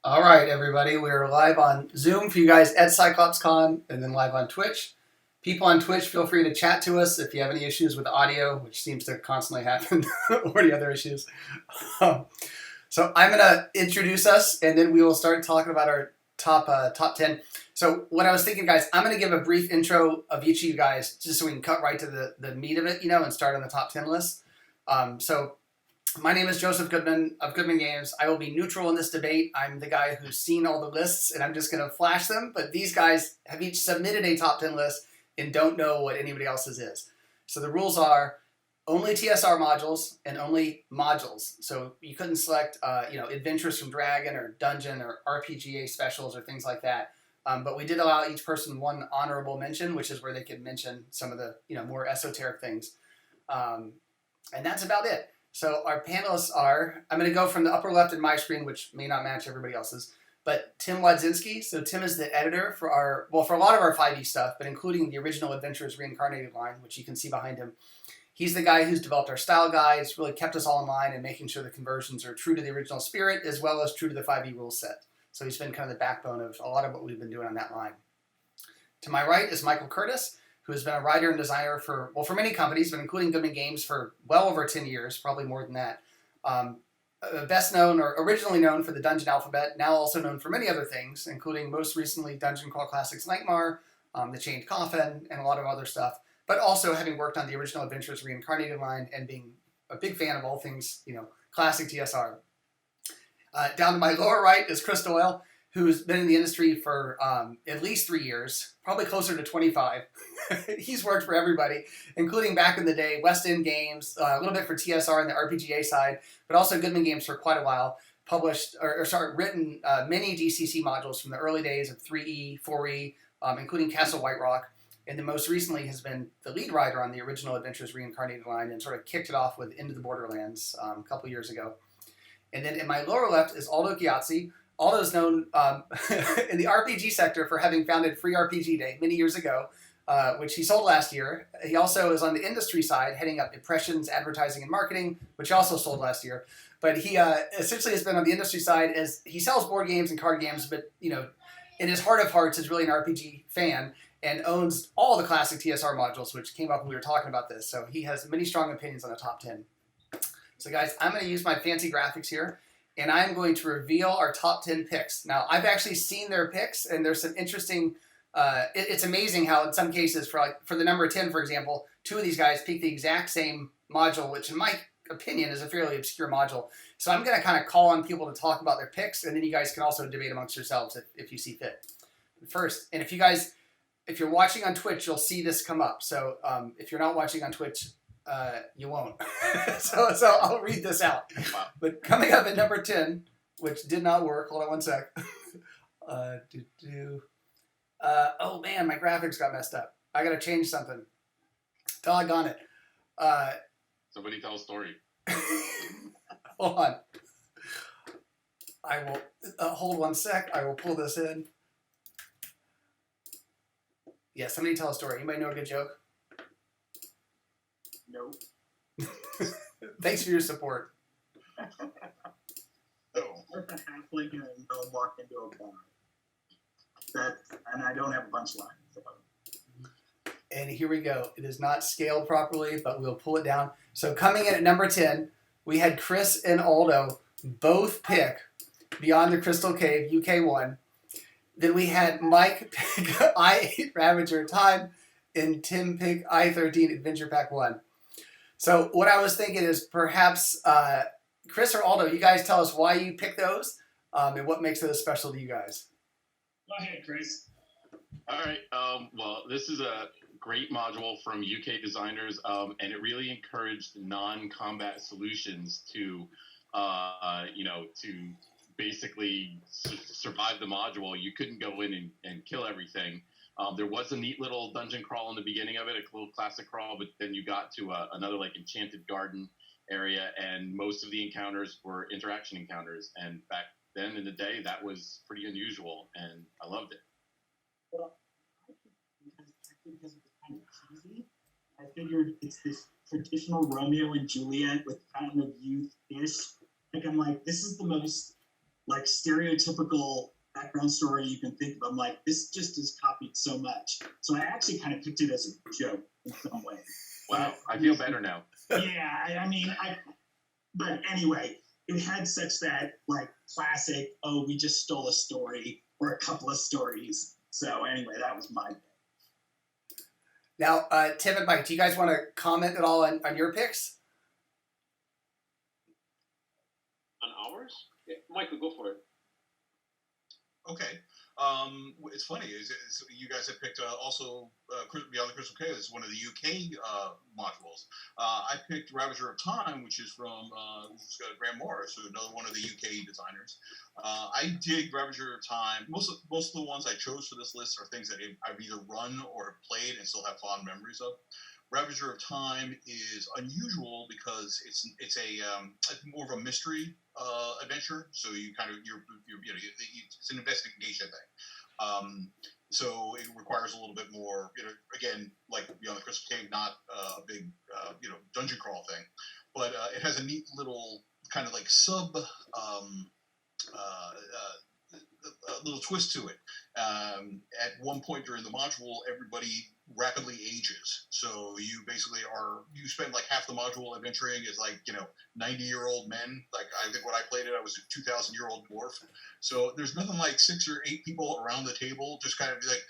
All right, everybody. We're live on Zoom for you guys at Cyclops Con and then live on Twitch. People on Twitch, feel free to chat to us if you have any issues with the audio, which seems to constantly happen, or any other issues. So I'm going to introduce us, and then we will start talking about our top 10. So what I was thinking, guys, I'm going to give a brief intro of each of you guys, just so we can cut right to the meat of it, and start on the top 10 list. So my name is Joseph Goodman of Goodman Games. I will be neutral in this debate. I'm the guy who's seen all the lists, and I'm just going to flash them. But these guys have each submitted a top 10 list and don't know what anybody else's is. So the rules are only TSR modules and only modules. So you couldn't select, Adventures from Dragon or Dungeon or RPGA specials or things like that. But we did allow each person one honorable mention, which is where they could mention some of the, more esoteric things. And that's about it. So our panelists are, I'm going to go from the upper left in my screen, which may not match everybody else's, but Tim Wadzinski. So Tim is the editor for for a lot of our 5e stuff, but including the original Adventures Reincarnated line, which you can see behind him. He's the guy who's developed our style guides, really kept us all in line and making sure the conversions are true to the original spirit, as well as true to the 5e rule set. So he's been kind of the backbone of a lot of what we've been doing on that line. To my right is Michael Curtis, who has been a writer and designer for many companies, but including Goodman Games for well over 10 years, probably more than that. Best known or originally known for the Dungeon Alphabet, now also known for many other things, including most recently Dungeon Crawl Classics Nightmare, The Chained Coffin, and a lot of other stuff, but also having worked on the original Adventures Reincarnated line and being a big fan of all things, classic TSR. Down to my lower right is Chris Doyle, who's been in the industry for at least 3 years, probably closer to 25. He's worked for everybody, including back in the day, West End Games, a little bit for TSR and the RPGA side, but also Goodman Games for quite a while. Written many DCC modules from the early days of 3E, 4E, including Castle White Rock, and then most recently has been the lead writer on the original Adventures Reincarnated line and sort of kicked it off with Into the Borderlands a couple years ago. And then in my lower left is Aldo Ghiozzi. Aldo's known in the RPG sector for having founded Free RPG Day many years ago, which he sold last year. He also is on the industry side, heading up impressions, advertising, and marketing, which he also sold last year. But he essentially has been on the industry side as he sells board games and card games, but in his heart of hearts is really an RPG fan and owns all the classic TSR modules, which came up when we were talking about this. So he has many strong opinions on the top 10. So guys, I'm going to use my fancy graphics here, and I'm going to reveal our top 10 picks. Now, I've actually seen their picks, and there's some interesting... it's amazing how in some cases, for the number 10, for example, two of these guys pick the exact same module, which in my opinion is a fairly obscure module. So I'm going to kind of call on people to talk about their picks, and then you guys can also debate amongst yourselves if you see fit. First, and if you're watching on Twitch, you'll see this come up. So if you're not watching on Twitch, you won't. so I'll read this out. Wow. But coming up at number 10, which did not work. Hold on one sec. Oh man, my graphics got messed up. I gotta change something. Doggone it. Somebody tell a story. Hold on. I will hold one sec. I will pull this in. Yeah, somebody tell a story. Anybody know a good joke? Nope. Thanks for your support. What the halfling and a gnome walk into a bar? And I don't have a punchline. So. And here we go. It is not scaled properly, but we'll pull it down. So coming in at number 10, we had Chris and Aldo both pick Beyond the Crystal Cave, UK1. Then we had Mike pick I8 Ravager of Time and Tim pick I13 Adventure Pack 1. So what I was thinking is perhaps Chris or Aldo, you guys tell us why you picked those and what makes those special to you guys. Go ahead, Chris. All right. Well, this is a great module from UK designers, and it really encouraged non-combat solutions to basically survive the module. You couldn't go in and kill everything. There was a neat little dungeon crawl in the beginning of it, a little classic crawl, but then you got to another enchanted garden area, and most of the encounters were interaction encounters. And back then in the day, that was pretty unusual, and I loved it. Well, because it was kind of cheesy, I figured it's this traditional Romeo and Juliet with kind of youth-ish. I'm like, this is the most like stereotypical background story you can think of. I'm like, this just is copied so much. So I actually kind of picked it as a joke in some way. Wow, I feel better now. Yeah, but anyway, it had such that like classic, oh, we just stole a story or a couple of stories. So anyway, that was my pick. Now, Tim and Mike, do you guys want to comment at all on your picks? On ours? Yeah, Michael, go for it. Okay. It's funny. Is you guys have picked also Beyond the Crystal Chaos, one of the UK modules. I picked Ravager of Time, which is from Graham Morris, who's another one of the UK designers. I dig Ravager of Time. Most of the ones I chose for this list are things that I've either run or played and still have fond memories of. Ravager of Time is unusual because it's more of a mystery adventure. So you kind of it's an investigation thing. So it requires a little bit more. Again, like Beyond the Crystal Cave, not a big dungeon crawl thing, but it has a neat little kind of like a little twist to it. At one point during the module, everybody rapidly ages. So you basically you spend like half the module adventuring as 90-year-old men. Like I think when I played it, I was a 2,000-year-old dwarf. So there's nothing like 6 or 8 people around the table, just kind of like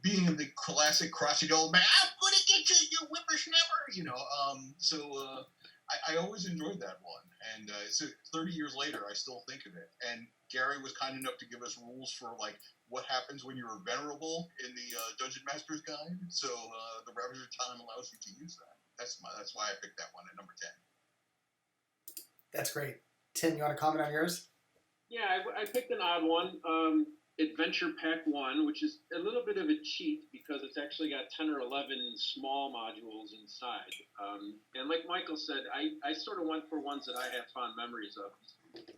being in the classic crotchety old man, I'm going to get you, you whippersnapper, I always enjoyed that one. And so 30 years later, I still think of it. And Gary was kind enough to give us rules for what happens when you're venerable in the Dungeon Master's Guide. So the Ravager of Time allows you to use that. That's why I picked that one at number 10. That's great. Tim, you want to comment on yours? Yeah, I picked an odd one. Adventure Pack 1, which is a little bit of a cheat because it's actually got 10 or 11 small modules inside. And like Michael said, I sort of went for ones that I have fond memories of.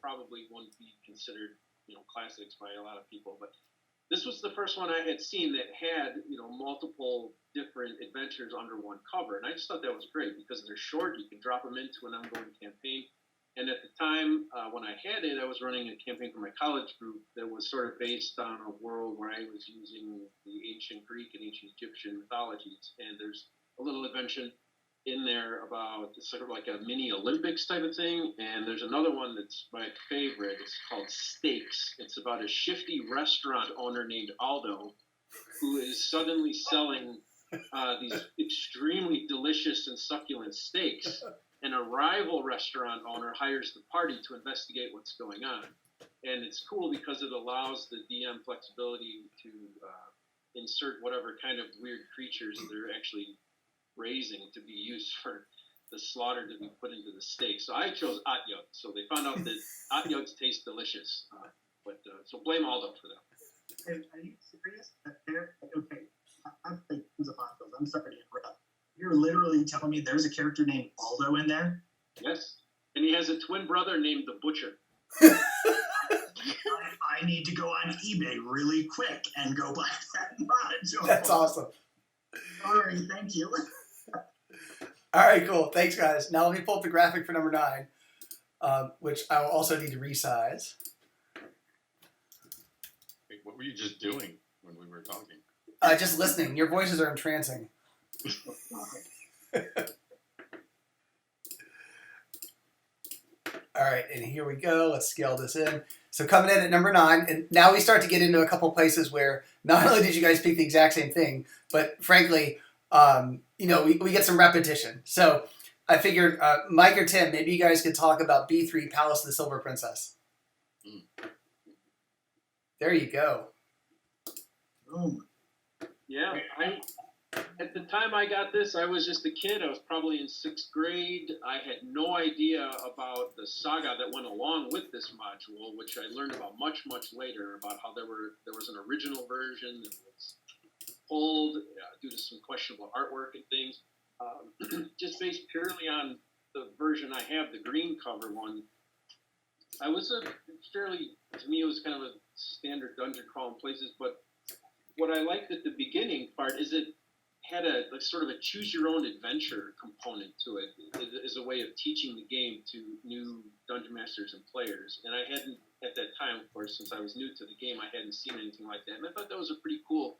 Probably wouldn't be considered, classics by a lot of people, but this was the first one I had seen that had, multiple different adventures under one cover. And I just thought that was great because they're short. You can drop them into an ongoing campaign. And at the time when I had it, I was running a campaign for my college group that was sort of based on a world where I was using the ancient Greek and ancient Egyptian mythologies. And there's a little adventure in there about sort of like a mini Olympics type of thing. And there's another one that's my favorite. It's called Steaks. It's about a shifty restaurant owner named Aldo who is suddenly selling these extremely delicious and succulent steaks. And a rival restaurant owner hires the party to investigate what's going on. And it's cool because it allows the DM flexibility to insert whatever kind of weird creatures they're actually raising to be used for the slaughter to be put into the steak. So I chose Atyug. So they found out that Atyugs taste delicious. So blame Aldo for that. Are you serious? Okay, I've played tons of modules. I'm sorry to interrupt. You're literally telling me there's a character named Aldo in there? Yes. And he has a twin brother named the Butcher. I need to go on eBay really quick and go buy that module. That's awesome. Sorry, thank you. All right, cool. Thanks, guys. Now let me pull up the graphic for number 9, which I will also need to resize. What were you just doing when we were talking? Just listening. Your voices are entrancing. All right, and here we go. Let's scale this in. So coming in at number 9, and now we start to get into a couple places where not only did you guys pick the exact same thing, but frankly, we get some repetition. So I figured, Mike or Tim, maybe you guys could talk about B3, Palace of the Silver Princess. There you go. Boom. Yeah, at the time I got this, I was just a kid. I was probably in 6th grade. I had no idea about the saga that went along with this module, which I learned about much, much later, about how there was an original version that was pulled due to some questionable artwork and things. Just based purely on the version I have, the green cover one, to me, it was kind of a standard dungeon crawl in places, but what I liked at the beginning part is it had a sort of a choose your own adventure component to it as a way of teaching the game to new dungeon masters and players. And I hadn't at that time, of course, since I was new to the game, I hadn't seen anything like that, and I thought that was a pretty cool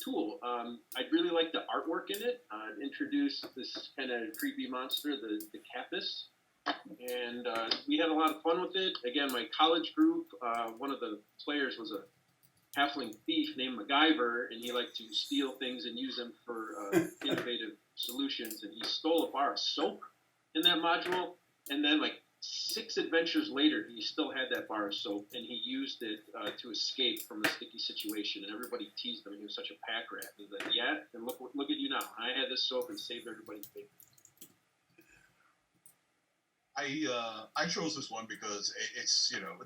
tool. I really like the artwork in it. It introduced this kind of creepy monster, the Capus, and we had a lot of fun with it. Again, my college group, one of the players was a halfling thief named MacGyver, and he liked to steal things and use them for innovative solutions, and he stole a bar of soap in that module, and then like 6 adventures later, he still had that bar of soap, and he used it to escape from a sticky situation, and everybody teased him. He was such a pack rat. He was like, yeah, and look at you now. I had this soap and saved everybody's paper. I chose this one because it's, you know,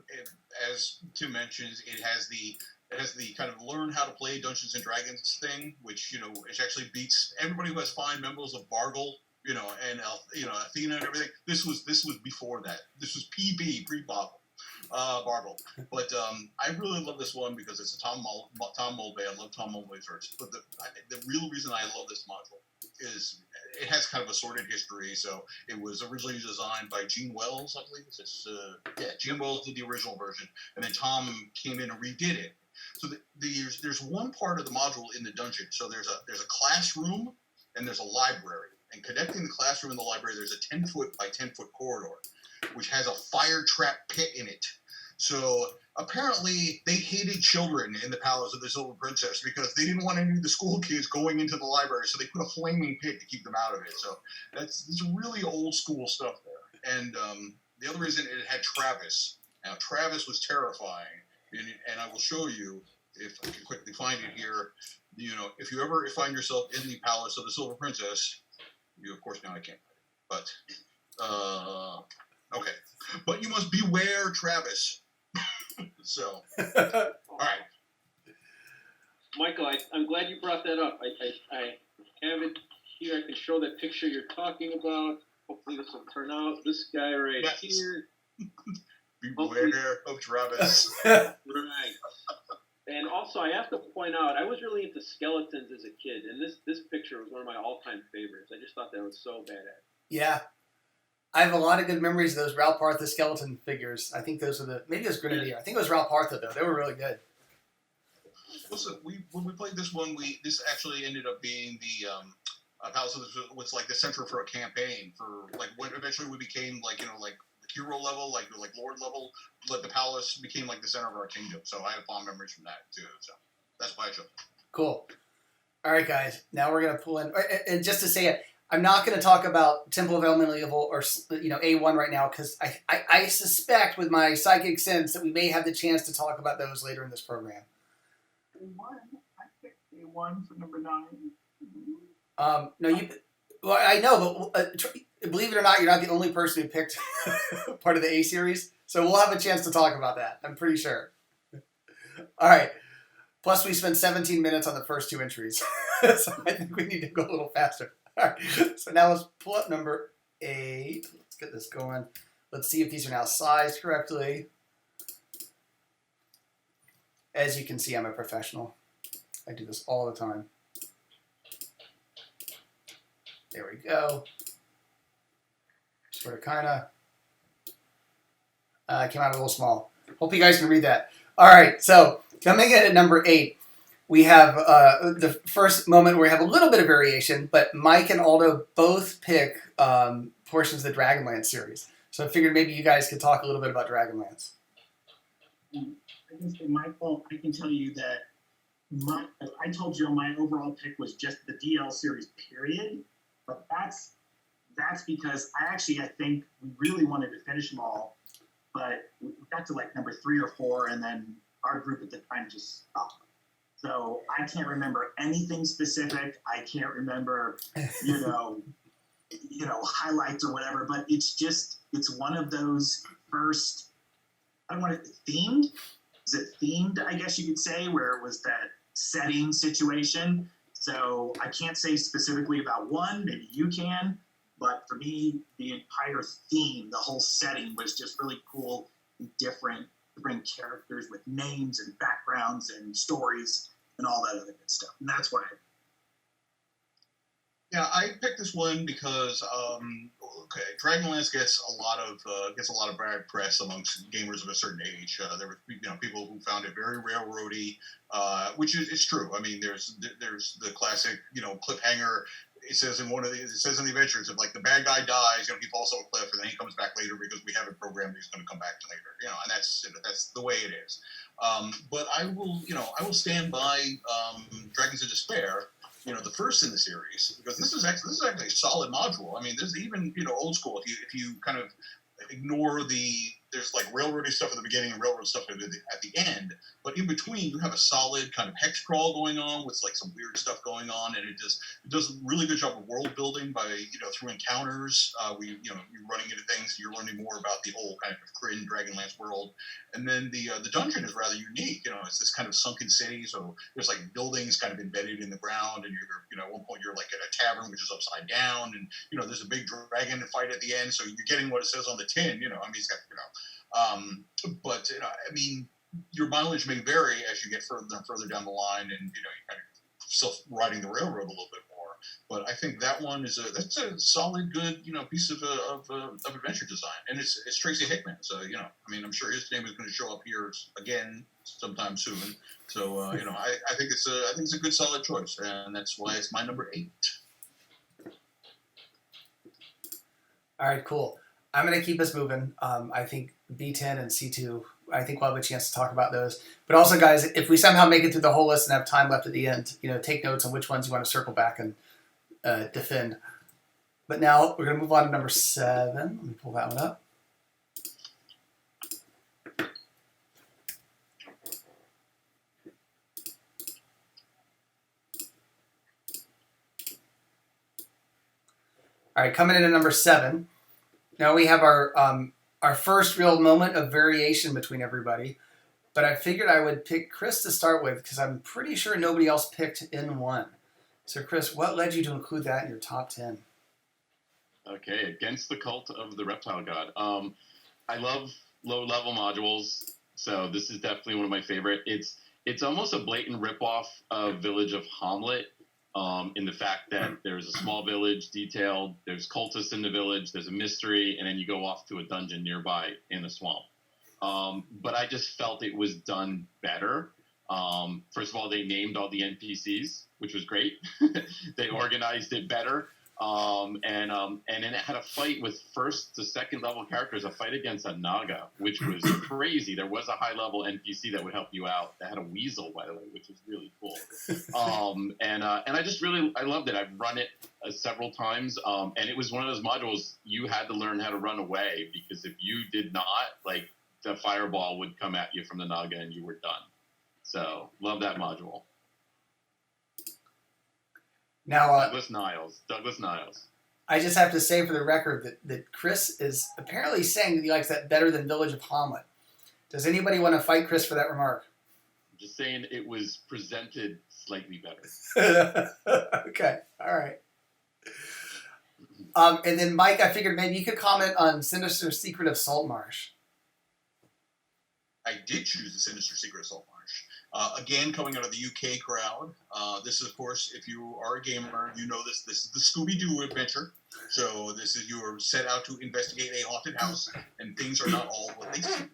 as Tim mentions, it has the kind of learn how to play Dungeons and Dragons thing, which, you know, it actually beats everybody who has fine members of Bargle, you know, and Athena and everything. This was before that. This was PB, pre-Bargle. But I really love this one because it's a Tom Mulvey. I love Tom Mulvey's art. But the real reason I love this module is it has kind of a sordid history. So it was originally designed by Gene Wells, I believe. Gene Wells did the original version, and then Tom came in and redid it. So there's one part of the module in the dungeon. So there's a classroom and there's a library. And connecting the classroom and the library, there's a 10-foot by 10-foot corridor, which has a fire trap pit in it. So apparently they hated children in the Palace of the Silver Princess because they didn't want any of the school kids going into the library. So they put a flaming pit to keep them out of it. So it's really old school stuff there. And the other reason it had Travis. Now Travis was terrifying, and I will show you if I can quickly find it here. You know, if you ever find yourself in the Palace of the Silver Princess, you of course now I can't find it, but okay. But you must beware Travis. So, all right. Michael, I'm glad you brought that up. I have it here. I can show that picture you're talking about. Hopefully this will turn out. This guy right here. Beware of Travis. Right. And also, I have to point out, I was really into skeletons as a kid, and this picture was one of my all-time favorites. I just thought that was so badass. Yeah. I have a lot of good memories of those Ralph Partha skeleton figures. I think those are maybe it was Grenadier. I think it was Ralph Partha, though. They were really good. Listen, when we played this one, this actually ended up being the Palace of the was like the center for a campaign for like when eventually we became like, you know, like hero level, like Lord level, like the palace became like the center of our kingdom. So I have fond memories from that too. So that's why I chose it. Cool. All right, guys. Now we're gonna pull in, and just to say it, I'm not gonna talk about Temple of Elemental Evil or A1 right now because I suspect with my psychic sense that we may have the chance to talk about those later in this program. I picked A1 for number 9. No, you. Well, I know, but believe it or not, you're not the only person who picked part of the A series. So we'll have a chance to talk about that. I'm pretty sure. All right. Plus, we spent 17 minutes on the first 2 entries. So I think we need to go a little faster. All right. So now let's pull up number 8. Let's get this going. Let's see if these are now sized correctly. As you can see, I'm a professional. I do this all the time. There we go. Sort of, kind of. Came out a little small. Hope you guys can read that. All right, so coming in at number 8, we have the first moment where we have a little bit of variation, but Mike and Aldo both pick portions of the Dragonlance series. So I figured maybe you guys could talk a little bit about Dragonlance. I can say my fault. I can tell you that I told you my overall pick was just the DL series, period. But that's because I think we really wanted to finish them all, but we got to like number 3 or 4, and then our group at the time just stopped. So I can't remember anything specific. I can't remember, highlights or whatever. But it's one of those first. I don't want it themed. Is it themed? I guess you could say, where it was that setting situation. So I can't say specifically about one, maybe you can, but for me, the entire theme, the whole setting was just really cool and different to bring characters with names and backgrounds and stories and all that other good stuff. And that's why. Yeah, I picked this one because Dragonlance gets a lot of bad press amongst gamers of a certain age. There were people who found it very railroady, which is true. I mean, there's the classic cliffhanger. It says in the adventures, if like the bad guy dies, he falls off a cliff and then he comes back later because we have it programmed he's going to come back later. And that's the way it is. But I will stand by Dragons of Despair. The first in the series, because this is actually a solid module. I mean, there's even old school. If you kind of ignore there's like railroady stuff at the beginning and railroad stuff at the end, but in between you have a solid kind of hex crawl going on with like some weird stuff going on, and it does a really good job of world building by through encounters. You're running into things, you're learning more about the whole kind of Kryn Dragonlance world, and then the dungeon is rather unique. It's this kind of sunken city, so there's like buildings kind of embedded in the ground, and you're at one point you're like at a tavern which is upside down, and there's a big dragon fight at the end, so you're getting what it says on the tin. I mean, it's got but I mean, your mileage may vary as you get further and further down the line, and you're kind of self-riding the railroad a little bit more. But I think that one that's a solid, good piece of adventure design, and it's Tracy Hickman. So I mean, I'm sure his name is going to show up here again sometime soon. So I think it's a good solid choice, and that's why it's my number 8. All right, cool. I'm going to keep us moving. I think B10 and C2, I think we'll have a chance to talk about those. But also, guys, if we somehow make it through the whole list and have time left at the end, take notes on which ones you want to circle back and defend. But now we're going to move on to number 7. Let me pull that one up. All right, coming in at number 7. Now we have our first real moment of variation between everybody, but I figured I would pick Chris to start with because I'm pretty sure nobody else picked N1. So Chris, what led you to include that in your top 10? Okay, Against the Cult of the Reptile God. I love low-level modules, so this is definitely one of my favorite. It's almost a blatant ripoff of Village of Hamlet. In the fact that there's a small village detailed, there's cultists in the village, there's a mystery, and then you go off to a dungeon nearby in a swamp. But I just felt it was done better. First of all, they named all the NPCs, which was great. They organized it better. And then it had a fight with first to second level characters, a fight against a Naga, which was crazy. There was a high level NPC that would help you out. That had a weasel, by the way, which was really cool. And I loved it. I've run it several times. And it was one of those modules you had to learn how to run away, because if you did not, like, the fireball would come at you from the Naga and you were done. So love that module. Now, Douglas Niles. I just have to say for the record that Chris is apparently saying that he likes that better than Village of Hamlet. Does anybody want to fight Chris for that remark? I'm just saying it was presented slightly better. Okay, all right. And then Mike, I figured maybe you could comment on Sinister Secret of Saltmarsh. I did choose the Sinister Secret of Saltmarsh. Again, coming out of the UK crowd. This is, of course, if you are a gamer, you know this. This is the Scooby-Doo adventure. So you are set out to investigate a haunted house, and things are not all what they seem.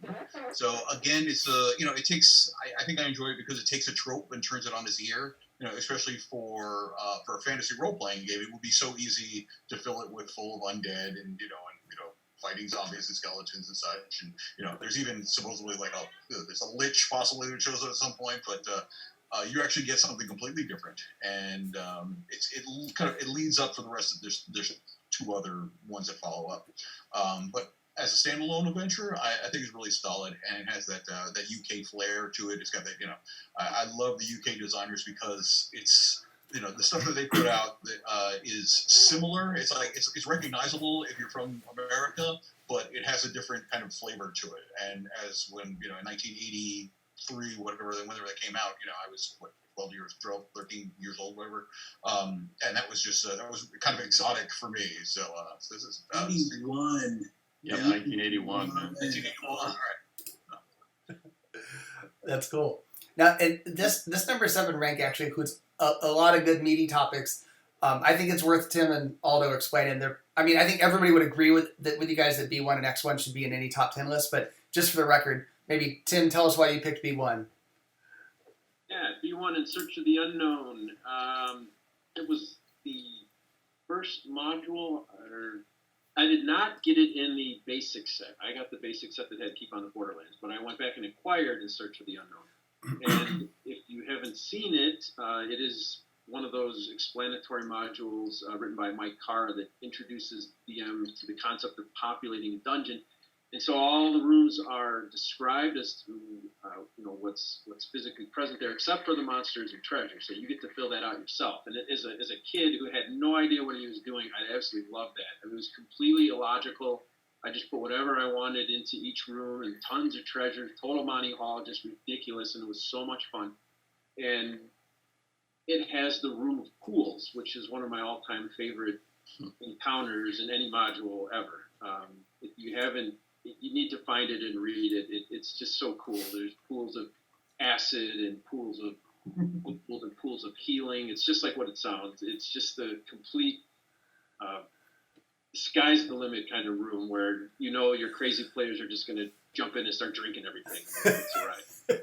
So again, it's it takes. I think I enjoy it because it takes a trope and turns it on its ear. Especially for a fantasy role-playing game, it would be so easy to fill it with full of undead and fighting zombies and skeletons and such, and there's even supposedly like there's a lich possibly that shows up at some point, but you actually get something completely different, and it leads up for the rest of there's 2 other ones that follow up, but as a standalone adventure, I think it's really solid, and it has that UK flair to it. It's got that I love the UK designers because it's. The stuff that they put out is similar. It's like it's recognizable if you're from America, but it has a different kind of flavor to it. And as when in 1983, whenever that came out, I was 13 years old, whatever. And that was just that was kind of exotic for me. So this is 81. Yeah, 1981. 1981. All right. That's cool. Now, this number 7 rank actually includes a lot of good meaty topics. I think it's worth Tim and Aldo explaining. I think everybody would agree with you guys that B1 and X1 should be in any top 10 list, but just for the record, maybe Tim, tell us why you picked B1. Yeah, B1 In Search of the Unknown. It was the first module, I did not get it in the basic set. I got the basic set that had Keep on the Borderlands, but I went back and acquired In Search of the Unknown. And if you haven't seen it, it is one of those explanatory modules written by Mike Carr that introduces DM to the concept of populating a dungeon. And so all the rooms are described as to what's physically present there, except for the monsters and treasures. So you get to fill that out yourself. And as a kid who had no idea what he was doing, I absolutely loved that. It was completely illogical. I just put whatever I wanted into each room, and tons of treasures, total Monty Hall, just ridiculous, and it was so much fun. And it has the Room of Pools, which is one of my all-time favorite encounters in any module ever. If you haven't, you need to find it and read it. It's just so cool. There's pools of acid and pools of healing. It's just like what it sounds. It's just the complete sky's the limit kind of room where your crazy players are just going to jump in and start drinking everything. It's all right.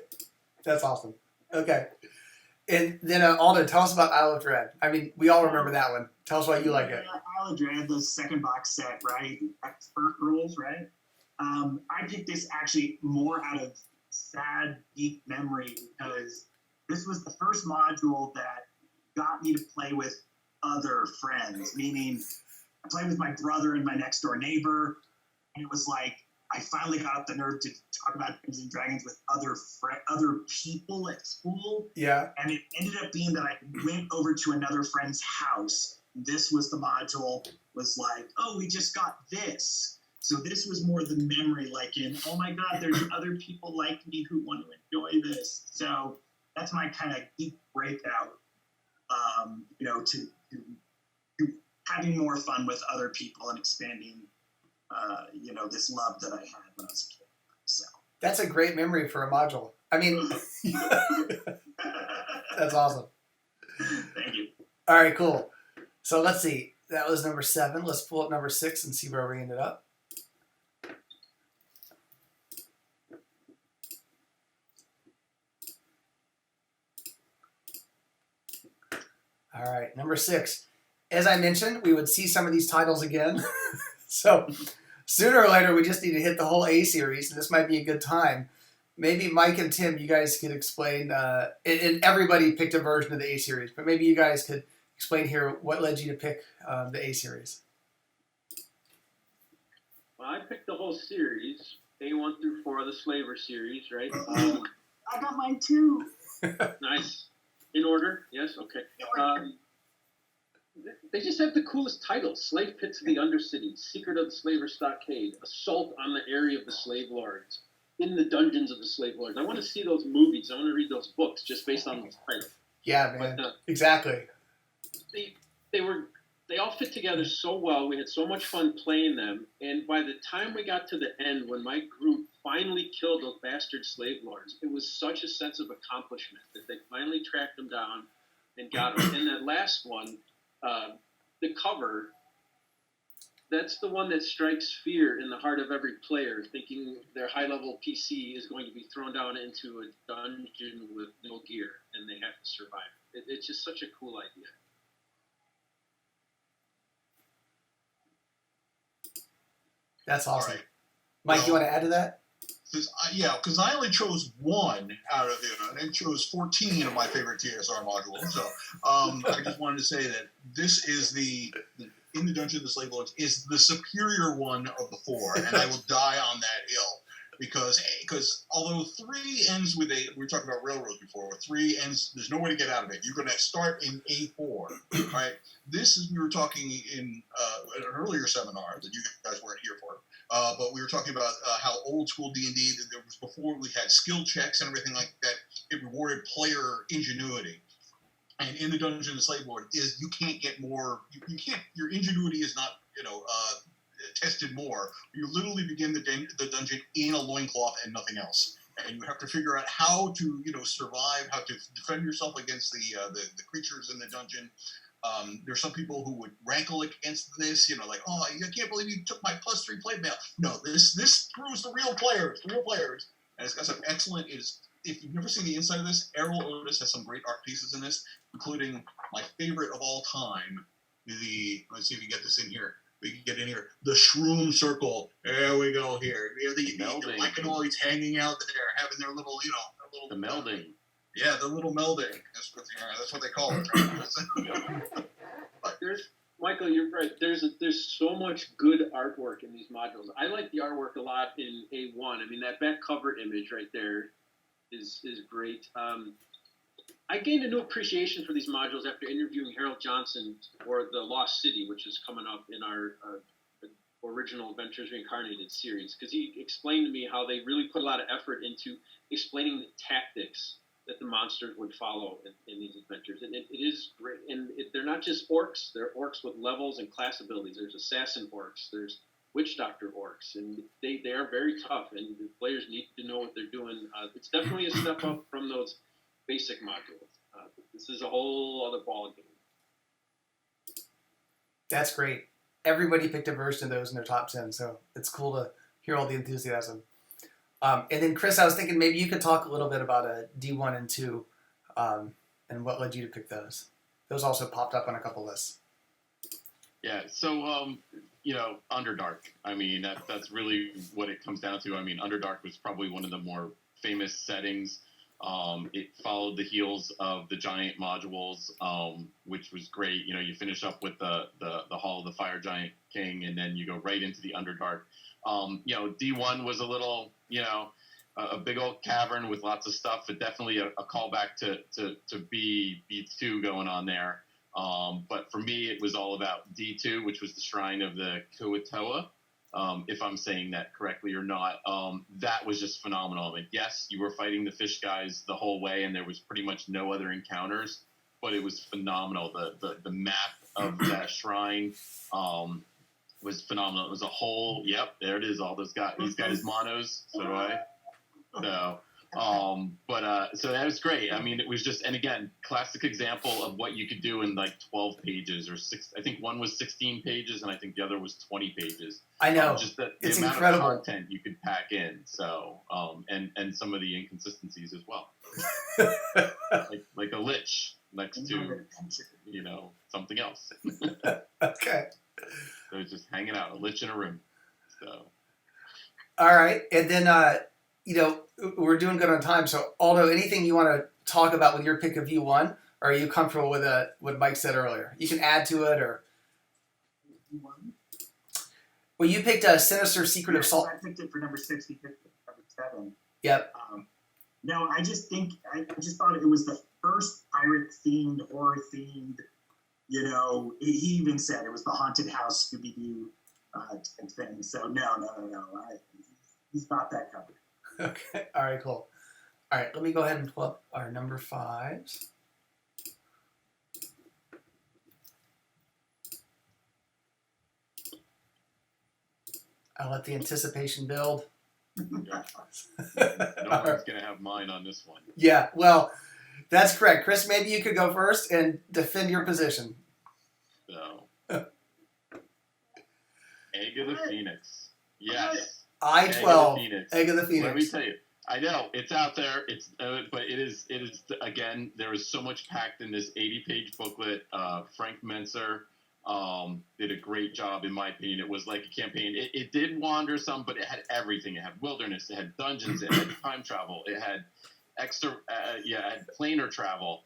That's awesome. Okay. And then Aldo, tell us about Isle of Dread. We all remember that one. Tell us why you like it. Isle of Dread, the second box set, right? Expert rules, right? I picked this actually more out of sad, deep memory because this was the first module that got me to play with other friends, meaning I played with my brother and my next door neighbor, and it was like I finally got up the nerve to talk about Dungeons and Dragons with other people at school. Yeah. And it ended up being that I went over to another friend's house. This was the module, was like, oh, we just got this. So this was more the memory, like in, oh my God, there's other people like me who want to enjoy this. So that's my kind of deep breakout, to having more fun with other people and expanding, this love that I had when I was a kid. So that's a great memory for a module. That's awesome. Thank you. All right, cool. So let's see. That was number 7. Let's pull up number 6 and see where we ended up. All right, number 6. As I mentioned, we would see some of these titles again. So sooner or later, we just need to hit the whole A series, and this might be a good time. Maybe Mike and Tim, you guys could explain, and everybody picked a version of the A series, but maybe you guys could explain here what led you to pick the A series. Well, I picked the whole series, A1 through 4, the Slaver series, right? I got mine too. Nice. In order? Yes? Okay. They just have the coolest titles. Slave Pits of the Undercity, Secret of the Slaver Stockade, Assault on the Area of the Slave Lords, In the Dungeons of the Slave Lords. I want to see those movies. I want to read those books just based on those titles. Yeah, man. But, exactly. They all fit together so well. We had so much fun playing them. And by the time we got to the end, when my group finally killed those bastard slave lords, it was such a sense of accomplishment that they finally tracked them down and got them. And that last one, the cover, that's the one that strikes fear in the heart of every player, thinking their high-level PC is going to be thrown down into a dungeon with no gear, and they have to survive. It's just such a cool idea. That's awesome. Right. Mike, you want to add to that? Because I only chose one out of the, and chose 14 of my favorite TSR modules. So I just wanted to say that this is the In the Dungeon of the Slave Lords is the superior one of the 4, and I will die on that hill. Because although 3 ends with we were talking about railroads before, 3 ends, there's no way to get out of it. You're going to start in A4, right? This is, we were talking in an earlier seminar that you guys weren't here for, but we were talking about how old school D&D, there was before we had skill checks and everything like that, it rewarded player ingenuity. And in the Dungeon of the Slave Lord is you can't get more, you can't, your ingenuity is not, tested more. You literally begin the dungeon in a loincloth and nothing else. And you have to figure out how to, survive, how to defend yourself against the creatures in the dungeon. There's some people who would rankle against this, like, oh, I can't believe you took my +3 play mail. No, this proves the real players. And it's got some excellent. If you've never seen the inside of this, Errol Otis has some great art pieces in this, including my favorite of all time. Let's see if we get this in here. We can get in here. The Shroom Circle. There we go. Here, the Lycanoids hanging out there, having their little, the melding. Yeah, the little melding. That's what they call it. Right? Michael, you're right. There's so much good artwork in these modules. I like the artwork a lot in A1. I mean, that back cover image right there is great. I gained a new appreciation for these modules after interviewing Harold Johnson for the Lost City, which is coming up in our original Adventures Reincarnated series, because he explained to me how they really put a lot of effort into explaining the tactics that the monsters would follow in these adventures. And it is great. And they're not just orcs. They're orcs with levels and class abilities. There's assassin orcs. There's witch doctor orcs. And they are very tough, and the players need to know what they're doing. It's definitely a step up from those basic modules. This is a whole other ballgame. That's great. Everybody picked a version of those in their top 10, so it's cool to hear all the enthusiasm. And then, Chris, I was thinking maybe you could talk a little bit about D1 and 2 and what led you to pick those. Those also popped up on a couple lists. Yeah, so, Underdark. I mean, that's really what it comes down to. I mean, Underdark was probably one of the more famous settings. It followed the heels of the giant modules, which was great. You finish up with the Hall of the Fire Giant King, and then you go right into the Underdark. D1 was a little, a big old cavern with lots of stuff, but definitely a callback to B2 going on there. But for me, it was all about D2, which was the Shrine of the Kuatoa. If I'm saying that correctly or not. That was just phenomenal. I mean, yes, you were fighting the fish guys the whole way, and there was pretty much no other encounters, but it was phenomenal. The map of that shrine was phenomenal. It was a whole, yep, there it is, all those guys. He's got his monos, so do I. So that was great. I mean, it was just, and again, classic example of what you could do in like 12 pages or 6. I think one was 16 pages, and I think the other was 20 pages. I know. Just the it's amount incredible. of content you could pack in. So, and some of the inconsistencies as well. like a lich next to, something else. Okay. So it's just hanging out, a lich in a room. So. All right, and then we're doing good on time. So, Aldo, anything you want to talk about with your pick of U1, or are you comfortable with what Mike said earlier? You can add to it, or. Well, you picked a Sinister Secret of Salt. I picked it for number 6. He picked it for number 7. Yep. No, I just thought it was the first pirate-themed, horror-themed. He even said it was the haunted house Scooby-Doo type thing. So no. He's got that covered. Okay. All right. Cool. All right. Let me go ahead and pull up our number 5s. I'll let the anticipation build. No one's going to have mine on this one. Yeah, well, that's correct. Chris, maybe you could go first and defend your position. So, Egg of the Phoenix. Yes. I-12. Egg of the Phoenix. Let me tell you. I know it's out there. But it is again. There is so much packed in this 80-page booklet. Frank Menser did a great job, in my opinion. It was like a campaign. It did wander some, but it had everything. It had wilderness. It had dungeons. It had time travel. It had extra. It had planar travel.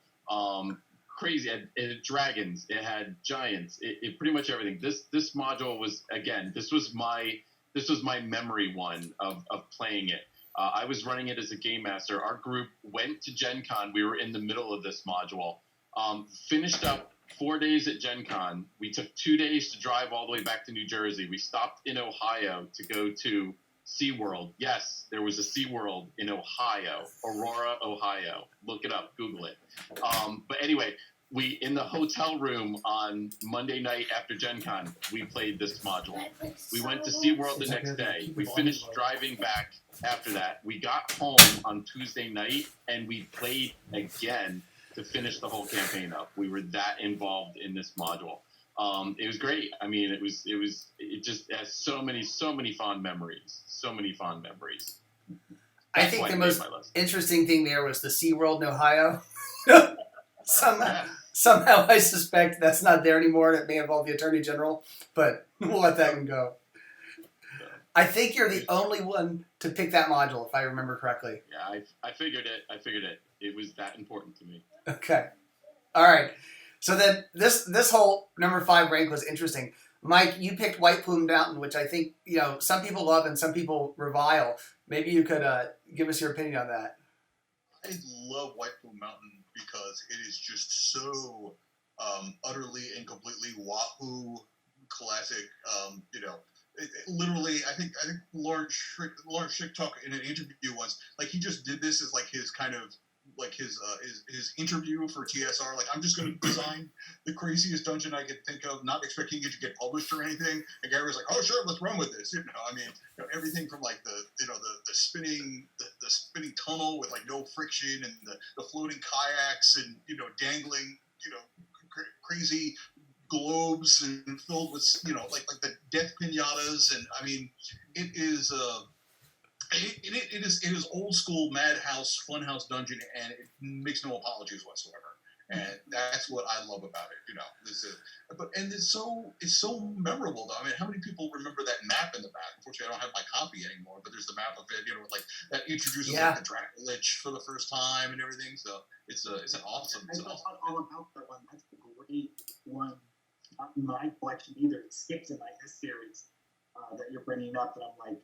Crazy. It had dragons. It had giants. It pretty much everything. This module was, again. This was my memory one of playing it. I was running it as a game master. Our group went to Gen Con. We were in the middle of this module. Finished up 4 days at Gen Con. We took 2 days to drive all the way back to New Jersey. We stopped in Ohio to go to SeaWorld. Yes, there was a SeaWorld in Ohio, Aurora, Ohio. Look it up, Google it. But anyway, we, in the hotel room on Monday night after Gen Con, we played this module. We went to SeaWorld the next day. We finished driving back after that. We got home on Tuesday night, and we played again. to finish the whole campaign up. We were that involved in this module. It was great. I mean, it just has so many fond memories. So many fond memories. I think the most interesting thing there was the SeaWorld in Ohio. Somehow I suspect that's not there anymore, and it may involve the Attorney General, but we'll let that one go. I think you're the only one to pick that module, if I remember correctly. Yeah, I figured it. It was that important to me. Okay. All right. So then this whole number 5 rank was interesting. Mike, you picked White Plume Mountain, which I think, some people love and some people revile. Maybe you could give us your opinion on that. I love White Plume Mountain because it is just so utterly and completely Wahoo classic. Literally, I think Lauren Schick talked in an interview once. Like, he just did this as like his kind of like his interview for TSR. Like, I'm just going to design the craziest dungeon I could think of, not expecting it to get published or anything. And Gary was like, "Oh, sure, let's run with this." Everything from like the spinning tunnel with like no friction, and the floating kayaks, and dangling crazy globes and filled with like the death pinatas, and I mean, it is it is old school Madhouse Funhouse dungeon, and it makes no apologies whatsoever, and that's what I love about it. It's so memorable though. I mean, how many people remember that map in the back? Unfortunately, I don't have my copy anymore, but there's the map of it, like that introduces like the Dragonlance for the first time and everything. So it's an awesome. I thought all about that one. That's a great one. Not in my collection either. It skips in my S series that you're bringing up, and I'm like,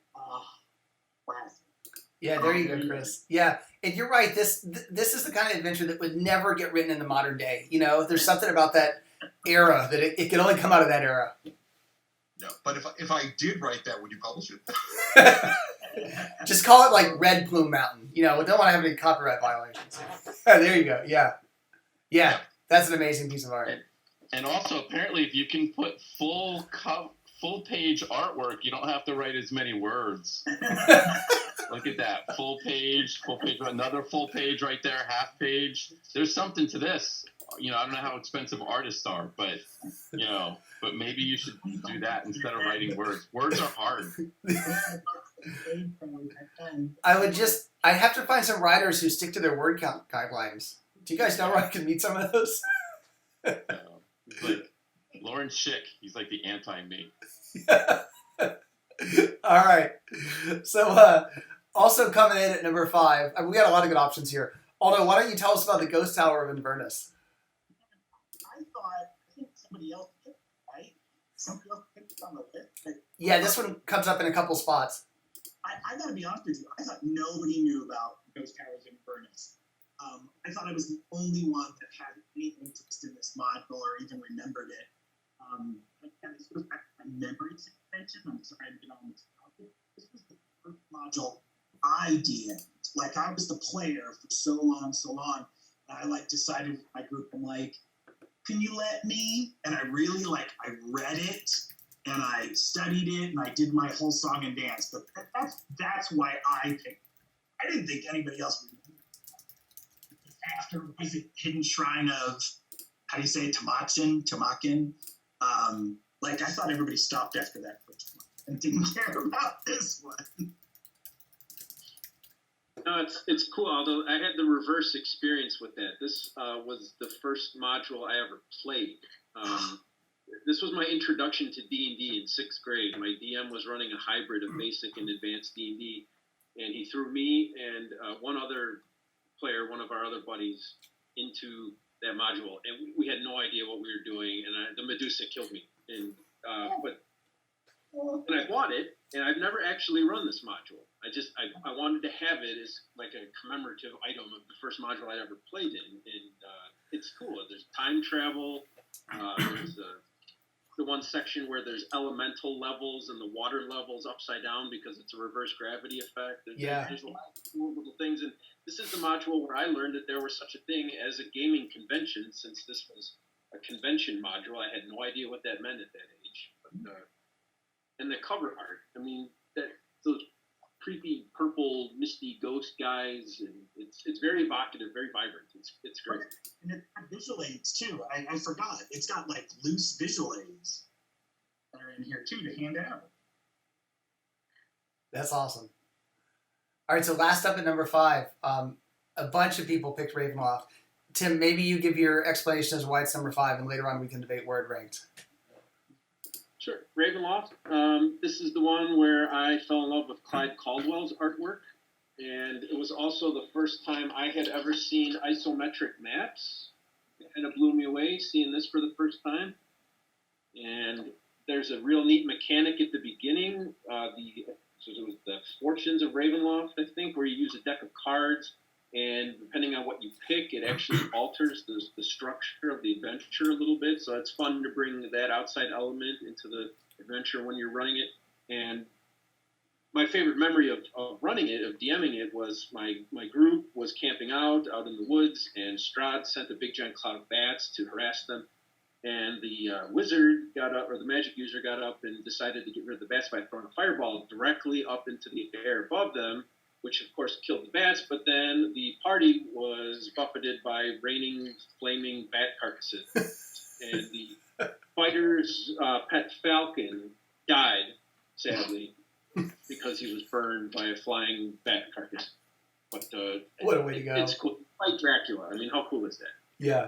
classic. Yeah, there you go, Chris. Yeah, and you're right. This is the kind of adventure that would never get written in the modern day. There's something about that era that it can only come out of that era. No, but if I did write that, would you publish it? Just call it like Red Plume Mountain. We don't want to have any copyright violations. There you go. Yeah. That's an amazing piece of art. And also, apparently, if you can put full page artwork, you don't have to write as many words. Look at that. Full page, another full page right there, half page. There's something to this. I don't know how expensive artists are, but maybe you should do that instead of writing words. Words are hard. I have to find some writers who stick to their word count guidelines. Do you guys know where I can meet some of those? Like Lauren Schick, he's like the anti-me. All right. So, also coming in at number 5, we got a lot of good options here. Aldo, why don't you tell us about the Ghost Tower of Inverness? I think somebody else picked it, right? Somebody else picked it on the list. Yeah, this one comes up in a couple spots. I gotta be honest with you. I thought nobody knew about Ghost Towers of Inverness. I thought I was the only one that had any interest in this module or even remembered it. This goes back to my memory situation. I'm sorry to get on this topic. This was the first module I did. Like, I was the player for so long. And I decided with my group, I'm like, can you let me? And I really I read it and I studied it and I did my whole song and dance. But that's why I picked it. I didn't think anybody else would. After the Hidden Shrine of, how do you say it, Tamakin. I thought everybody stopped after that first one and didn't care about this one. No, it's cool, Aldo. I had the reverse experience with that. This was the first module I ever played. This was my introduction to D&D in 6th grade. My DM was running a hybrid of basic and advanced D&D, and he threw me and one other player, one of our other buddies, into that module, and we had no idea what we were doing, and the Medusa killed me. And I bought it, and I've never actually run this module. I wanted to have it as like a commemorative item of the first module I'd ever played in, and it's cool. There's time travel. There's the one section where there's elemental levels and the water levels upside down because it's a reverse gravity effect. There's a lot of cool little things, and this is the module where I learned that there was such a thing as a gaming convention. Since this was a convention module, I had no idea what that meant at that age. But, and the cover art, I mean, those creepy purple misty ghost guys, and it's very evocative, very vibrant. It's great. And it's got visual aids too. I forgot. It's got like loose visual aids that are in here too to hand out. That's awesome. All right, so last up at number 5, a bunch of people picked Ravenloft. Tim, maybe you give your explanation as to why it's number 5, and later on we can debate where it ranked. Sure. Ravenloft. This is the one where I fell in love with Clyde Caldwell's artwork, and it was also the first time I had ever seen isometric maps. It kind of blew me away seeing this for the first time. And there's a real neat mechanic at the beginning. So it was the Fortunes of Ravenloft, I think, where you use a deck of cards, and depending on what you pick, it actually alters the structure of the adventure a little bit. So it's fun to bring that outside element into the adventure when you're running it. And my favorite memory of running it, of DMing it, was my group was camping out in the woods, and Strahd sent a big giant cloud of bats to harass them. And the wizard got up, or the magic user got up and decided to get rid of the bats by throwing a fireball directly up into the air above them, which of course killed the bats. But then the party was buffeted by raining, flaming bat carcasses. And the fighter's pet falcon died, sadly, because he was burned by a flying bat carcass. But What a way to go. It's cool. Like Dracula. I mean, how cool is that? Yeah.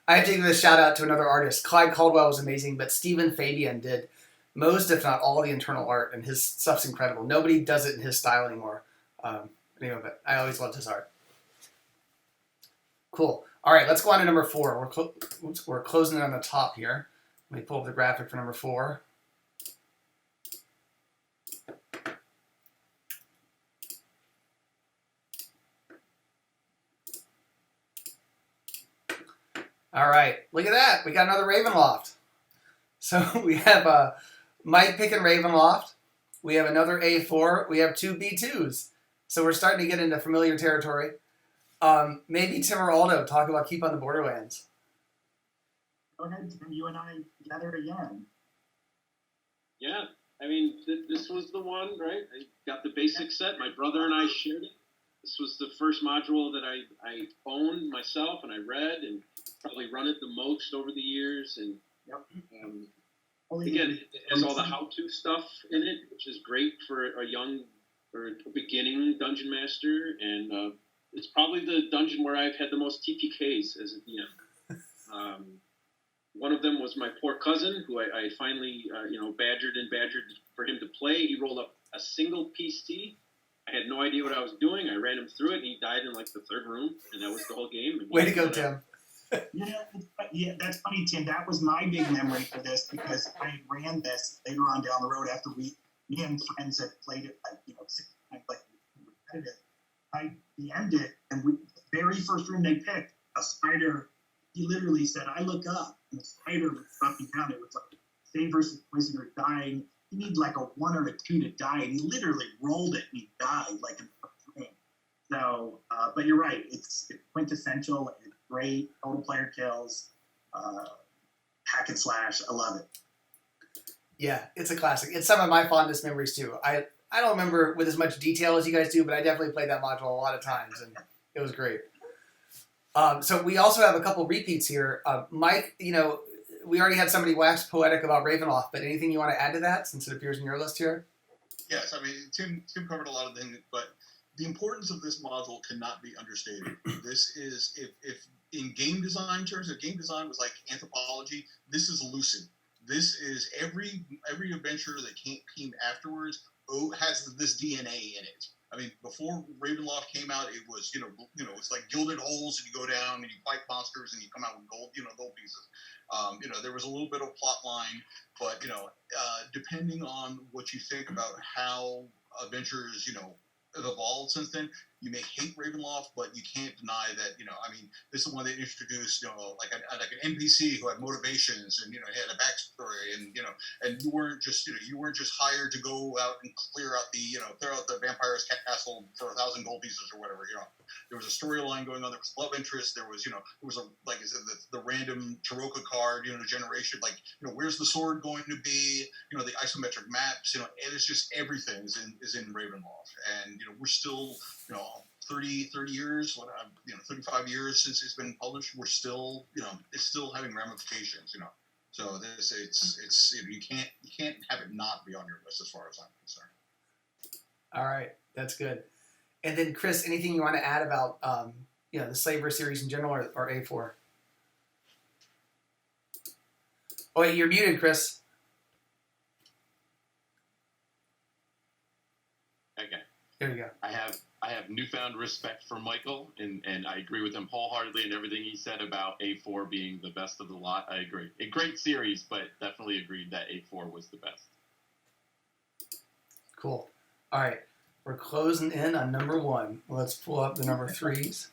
I have to give a shout out to another artist. Clyde Caldwell was amazing, but Stephen Fabian did most, if not all, the internal art, and his stuff's incredible. Nobody does it in his style anymore. Anyway, but I always loved his art. Cool. All right, let's go on to number 4. We're closing it on the top here. Let me pull up the graphic for number 4. All right, look at that. We got another Ravenloft. So we have Mike picking Ravenloft. We have another A4. We have 2 B2s. So we're starting to get into familiar territory. Maybe Tim or Aldo talk about Keep on the Borderlands. Go ahead, Tim. You and I together again. Yeah, I mean, this was the one, right? I got the basic set. My brother and I shared it. This was the first module that I owned myself, and I read and probably run it the most over the years. And again, it has all the how-to stuff in it, which is great for a young or a beginning dungeon master. And it's probably the dungeon where I've had the most TPKs as a DM. One of them was my poor cousin, who I finally, badgered for him to play. He rolled up a single PC. I had no idea what I was doing. I ran him through it, and he died in like the 3rd room, and that was the whole game. Way to go, Tim. Yeah, that's funny, Tim. That was my big memory for this, because I ran this later on down the road after me and friends had played it 6 times, like repetitive. I DM'd it, and the very first room they picked, a spider. He literally said, "I look up," and the spider was dropping down. It was like save versus poison or dying. You need like a 1 or a 2 to die, and he literally rolled it and he died like in the first room. So, but you're right. It's quintessential. It's great. Total player kills. Hack and slash. I love it. Yeah, it's a classic. It's some of my fondest memories too. I don't remember with as much detail as you guys do, but I definitely played that module a lot of times, and it was great. So we also have a couple repeats here. Mike, we already had somebody wax poetic about Ravenloft, but anything you want to add to that since it appears in your list here? Yes, I mean, Tim covered a lot of things, but the importance of this module cannot be understated. This is, if in game design terms, if game design was like anthropology, this is lucid. This is every adventure that came afterwards has this DNA in it. I mean, before Ravenloft came out, it was, it's like gilded holes, and you go down and you fight monsters and you come out with gold pieces. There was a little bit of plot line, but, depending on what you think about how adventures, evolved since then. You may hate Ravenloft, but you can't deny that, I mean, this is one they introduced, like an NPC who had motivations and, had a backstory and, and you weren't just hired to go out and clear out the vampire's castle for 1,000 gold pieces or whatever, There was a storyline going on. There was love interest. There was, like I said, the random Taroka card, generation, like, where's the sword going to be? The isometric maps, and it's just everything is in Ravenloft. And, we're still, 30 years, 35 years since it's been published, we're still, it's still having ramifications, So it's you can't have it not be on your list as far as I'm concerned. All right, that's good. And then Chris, anything you want to add about the Slaver series in general or A4? Oh wait, you're muted, Chris. Okay. There you go. I have newfound respect for Michael, and I agree with him wholeheartedly in everything he said about A4 being the best of the lot. I agree. A great series, but definitely agreed that A4 was the best. Cool. All right. We're closing in on number 1. Let's pull up the number 3s.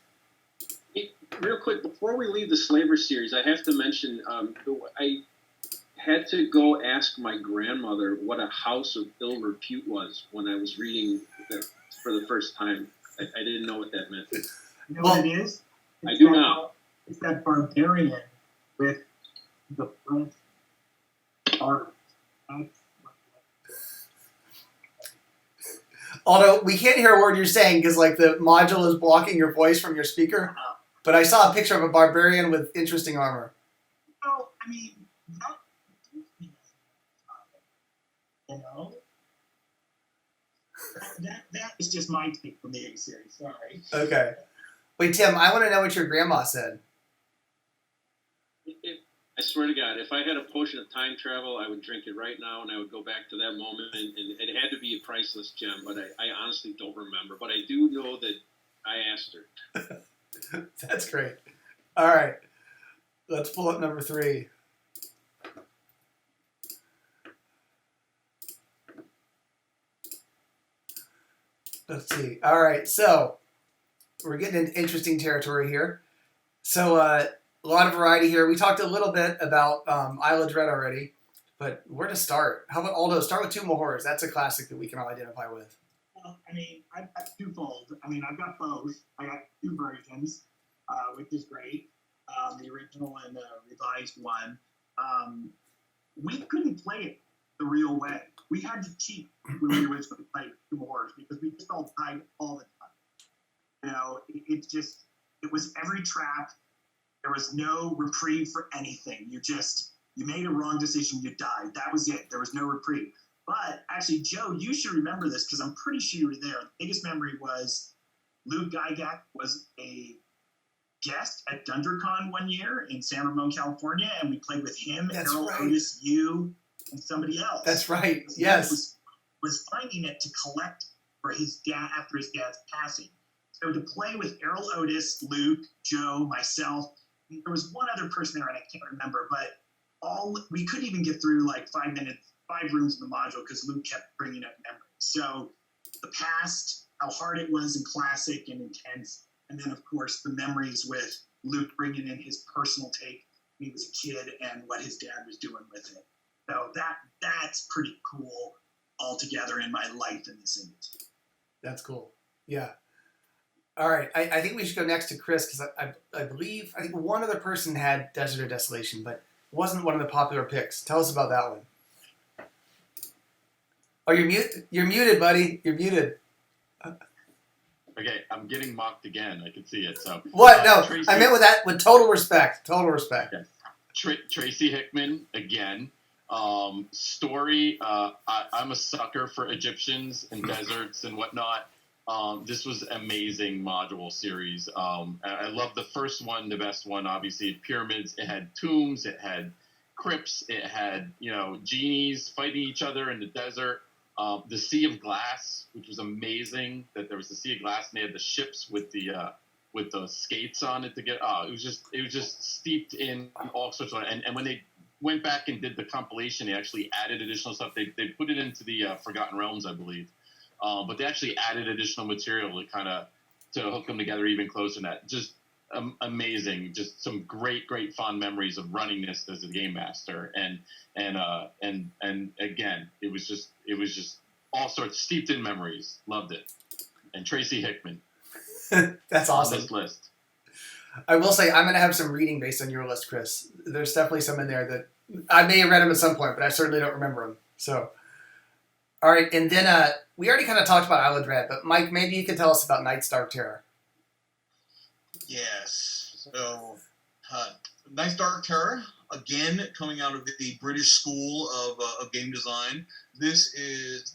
Hey, real quick, before we leave the Slaver series, I have to mention I had to go ask my grandmother what a house of ill repute was when I was reading that for the first time. I didn't know what that meant. You know what it is? I do now. It's that barbarian with the French art. Although we can't hear a word you're saying because like the module is blocking your voice from your speaker. But I saw a picture of a barbarian with interesting armor. No, I mean, that is just my take from the A series. Sorry. Okay. Wait, Tim, I want to know what your grandma said. I swear to God, if I had a potion of time travel, I would drink it right now, and I would go back to that moment, and it had to be a priceless gem, but I honestly don't remember. But I do know that I asked her. That's great. All right. Let's pull up number 3. Let's see. All right. So we're getting into interesting territory here. So a lot of variety here. We talked a little bit about Isle of Dread already, but where to start? How about Aldo? Start with Tomb of Horrors. That's a classic that we can all identify with. Well, I mean, I've got twofold. I mean, I've got both. I got 2 versions, which is great. The original and the revised one. We couldn't play it the real way. We had to cheat when we originally played Tomb of Horrors because we just all died all the time. It was every trap. There was no reprieve for anything. You made a wrong decision, you died. That was it. There was no reprieve. But actually, Joe, you should remember this because I'm pretty sure you were there. The biggest memory was Lou Gygax was a guest at DunderCon one year in San Ramon, California, and we played with him, That's Errol right. Otis, you, and somebody else. That's right. Because Yes. was finding it to collect for his dad after his dad's passing. So to play with Errol Otis, Luke, Joe, myself, there was one other person there and I can't remember, but we couldn't even get through like 5 rooms in the module because Luke kept bringing up memories. So the past, how hard it was and classic and intense, and then of course the memories with Luke bringing in his personal take when he was a kid and what his dad was doing with it. So that's pretty cool altogether in my life in this industry. That's cool. Yeah. All right. I think we should go next to Chris because I believe one other person had Desert or Desolation, but it wasn't one of the popular picks. Tell us about that one. Oh, you're muted, buddy. You're muted. Okay, I'm getting mocked again. I can see it. So What? No, Tracy, I meant with total respect. Total respect. Yes. Tracy Hickman again. Story. I'm a sucker for Egyptians and deserts and whatnot. This was amazing module series. I love the first one, the best one. Obviously, pyramids. It had tombs. It had crypts. It had genies fighting each other in the desert. The Sea of Glass, which was amazing. That there was the Sea of Glass, and they had the ships with the skates on it to get. It was just steeped in all sorts of. And when they went back and did the compilation, they actually added additional stuff. They put it into the Forgotten Realms, I believe. but they actually added additional material to hook them together even closer than that. Just amazing. Just some great fond memories of running this as a game master, and again, it was just all sorts steeped in memories. Loved it. And Tracy Hickman. That's awesome. On this list. I will say I'm going to have some reading based on your list, Chris. There's definitely some in there that I may have read them at some point, but I certainly don't remember them. So, all right, and then we already kind of talked about Isle of Dread, but Mike, maybe you could tell us about Night's Dark Terror. Yes. So, Night's Dark Terror, again, coming out of the British School of game design. This is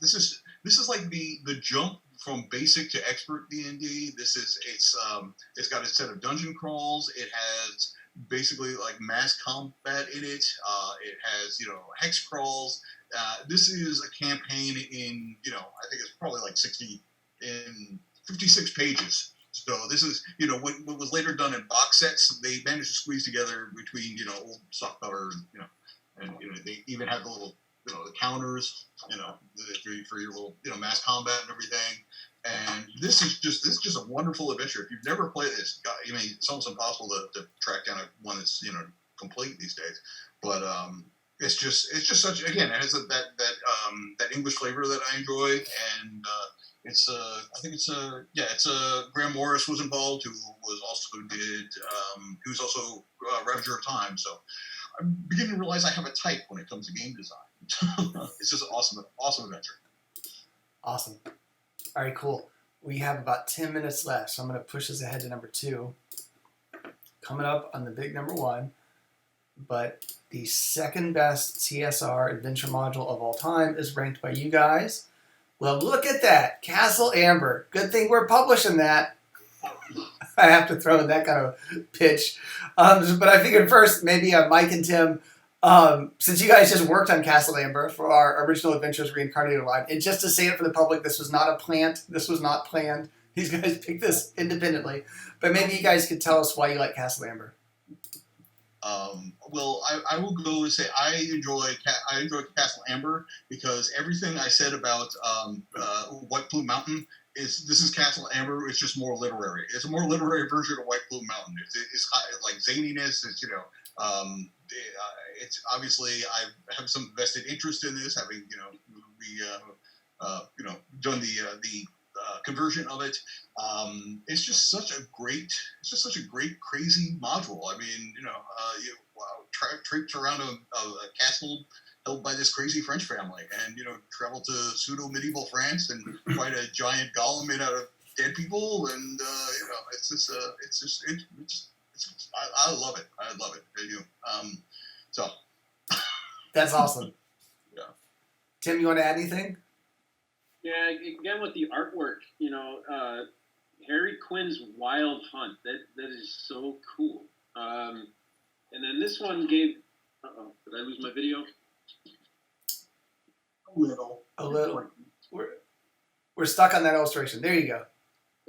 like the jump from basic to expert D&D. It's got a set of dungeon crawls. It has basically like mass combat in it. It has hex crawls. This is a campaign in I think it's probably like 56 pages. So this is what was later done in box sets. They managed to squeeze together between old softcover and they even have the little the counters for your little mass combat and everything. And this is just a wonderful adventure. If you've never played this, it's almost impossible to track down one that's complete these days. But it's just such, again, it has that English flavor that I enjoy, and Graham Morris was involved, who was also Ravager of Time. So I'm beginning to realize I have a type when it comes to game design. It's just awesome adventure. Awesome. All right, cool. We have about 10 minutes left, so I'm going to push us ahead to number 2. Coming up on the big number 1, but the second best TSR adventure module of all time is ranked by you guys. Well, look at that. Castle Amber. Good thing we're publishing that. I have to throw in that kind of pitch. But I figured first, maybe Mike and Tim, since you guys just worked on Castle Amber for our original Adventures Reincarnated Live, and just to say it for the public, this was not a plant. This was not planned. These guys picked this independently. But maybe you guys could tell us why you like Castle Amber. Well, I will go and say I enjoy Castle Amber because everything I said about White Plume Mountain this is Castle Amber. It's just more literary. It's a more literary version of White Plume Mountain. It's like zaniness. It's it's obviously I have some vested interest in this, having done the conversion of it. It's just such a great crazy module. I mean, traipse around a castle held by this crazy French family, and travel to pseudo medieval France and fight a giant golem made out of dead people, and I love it. I love it. I do. So That's awesome. Yeah. Tim, you want to add anything? Yeah, again with the artwork, Harry Quinn's Wild Hunt. That is so cool. And then this one gave. Did I lose my video? A little. We're stuck on that illustration. There you go.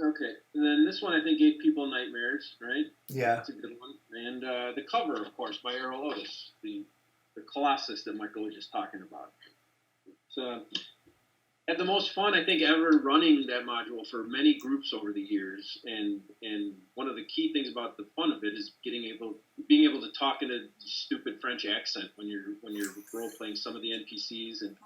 Okay, and then this one I think gave people nightmares, right? Yeah. That's a good one. And the cover, of course, by Errol Otis, the Colossus that Michael was just talking about. So. Had the most fun I think ever running that module for many groups over the years, and one of the key things about the fun of it is being able to talk in a stupid French accent when you're role playing some of the NPCs, and